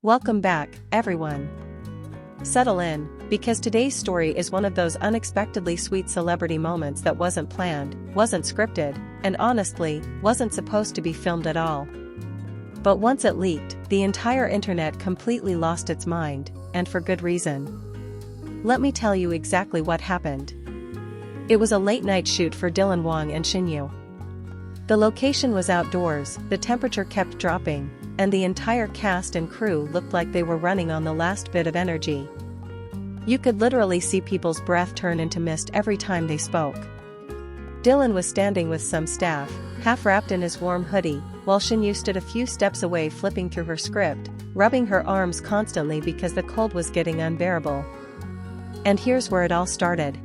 Welcome back, everyone. Settle in, because today's story is one of those unexpectedly sweet celebrity moments that wasn't planned, wasn't scripted, and honestly, wasn't supposed to be filmed at all. But once it leaked, the entire internet completely lost its mind, and for good reason. Let me tell you exactly what happened. It was a late-night shoot for Wang and Shen Yue. The location was outdoors, the temperature kept dropping, and the entire cast and crew looked like they were running on the last bit of energy. You could literally see people's breath turn into mist every time they spoke. Dylan was standing with some staff, half wrapped in his warm hoodie, while Shen Yue stood a few steps away flipping through her script, rubbing her arms constantly because the cold was getting unbearable. And here's where it all started.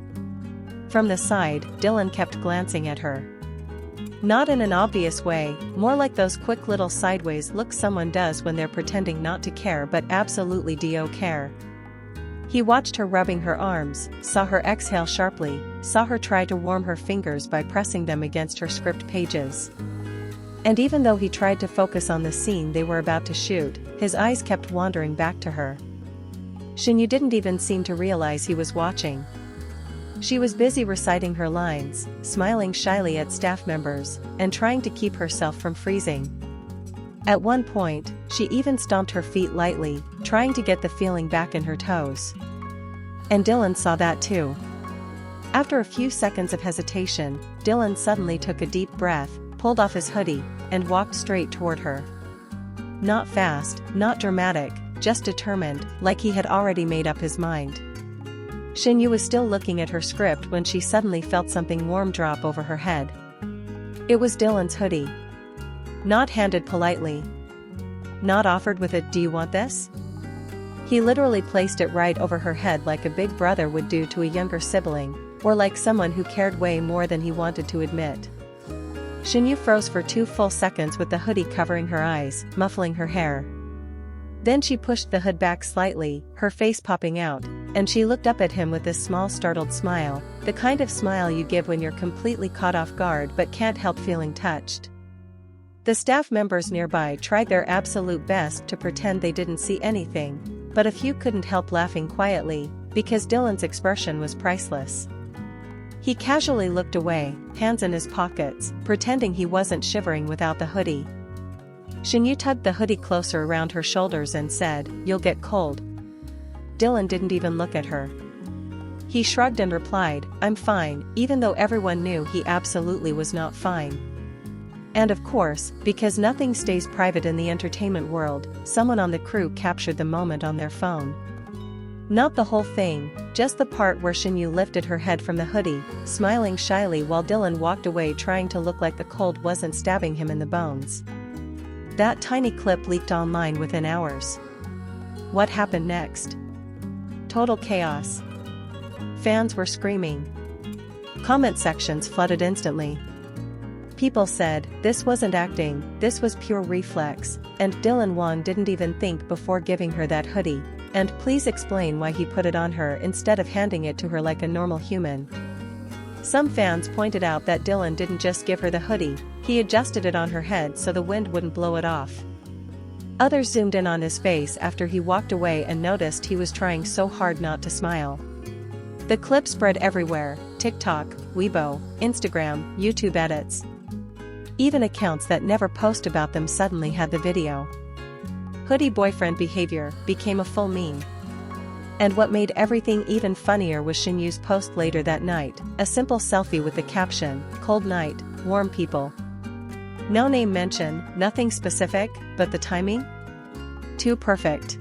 From the side, Dylan kept glancing at her. Not in an obvious way, more like those quick little sideways looks someone does when they're pretending not to care but absolutely do care. He watched her rubbing her arms, saw her exhale sharply, saw her try to warm her fingers by pressing them against her script pages. And even though he tried to focus on the scene they were about to shoot, his eyes kept wandering back to her. Shen Yue didn't even seem to realize he was watching. She was busy reciting her lines, smiling shyly at staff members, and trying to keep herself from freezing. At one point, she even stomped her feet lightly, trying to get the feeling back in her toes. And Dylan saw that too. After a few seconds of hesitation, Dylan suddenly took a deep breath, pulled off his hoodie, and walked straight toward her. Not fast, not dramatic, just determined, like he had already made up his mind. Shen Yue was still looking at her script when she suddenly felt something warm drop over her head. It was Dylan's hoodie. Not handed politely. Not offered with a "Do you want this?" He literally placed it right over her head like a big brother would do to a younger sibling, or like someone who cared way more than he wanted to admit. Shen Yue froze for 2 full seconds with the hoodie covering her eyes, muffling her hair. Then she pushed the hood back slightly, her face popping out, and she looked up at him with this small startled smile, the kind of smile you give when you're completely caught off guard but can't help feeling touched. The staff members nearby tried their absolute best to pretend they didn't see anything, but a few couldn't help laughing quietly, because Dylan's expression was priceless. He casually looked away, hands in his pockets, pretending he wasn't shivering without the hoodie. Shen Yue tugged the hoodie closer around her shoulders and said, "You'll get cold." Dylan didn't even look at her. He shrugged and replied, "I'm fine," even though everyone knew he absolutely was not fine. And of course, because nothing stays private in the entertainment world, someone on the crew captured the moment on their phone. Not the whole thing, just the part where Shen Yue lifted her head from the hoodie, smiling shyly while Dylan walked away trying to look like the cold wasn't stabbing him in the bones. That tiny clip leaked online within hours. What happened next? Total chaos. Fans were screaming. Comment sections flooded instantly. People said, "This wasn't acting, this was pure reflex," and Wang didn't even think before giving her that hoodie, and please explain why he put it on her instead of handing it to her like a normal human. Some fans pointed out that Dylan didn't just give her the hoodie, he adjusted it on her head so the wind wouldn't blow it off. Others zoomed in on his face after he walked away and noticed he was trying so hard not to smile. The clip spread everywhere: TikTok, Weibo, Instagram, YouTube edits. Even accounts that never post about them suddenly had the video. Hoodie boyfriend behavior became a full meme. And what made everything even funnier was Shen Yue's post later that night, a simple selfie with the caption, "Cold night, warm people." No name mention, nothing specific, but the timing? Too perfect.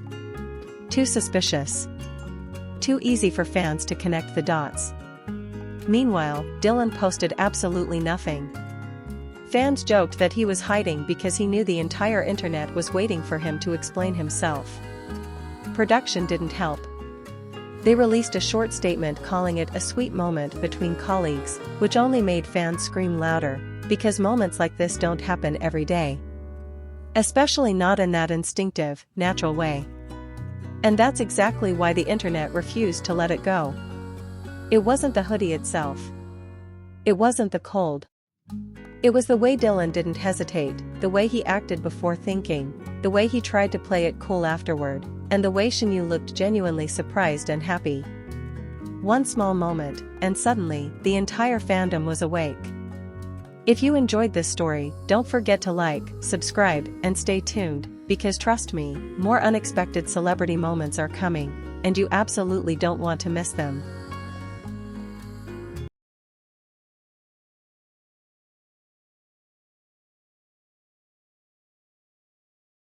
Too suspicious. Too easy for fans to connect the dots. Meanwhile, Dylan posted absolutely nothing. Fans joked that he was hiding because he knew the entire internet was waiting for him to explain himself. Production didn't help. They released a short statement calling it a sweet moment between colleagues, which only made fans scream louder, because moments like this don't happen every day. Especially not in that instinctive, natural way. And that's exactly why the internet refused to let it go. It wasn't the hoodie itself. It wasn't the cold. It was the way Dylan didn't hesitate, the way he acted before thinking, the way he tried to play it cool afterward, and the way Shen Yue looked genuinely surprised and happy. One small moment, and suddenly, the entire fandom was awake. If you enjoyed this story, don't forget to like, subscribe, and stay tuned, because trust me, more unexpected celebrity moments are coming, and you absolutely don't want to miss them.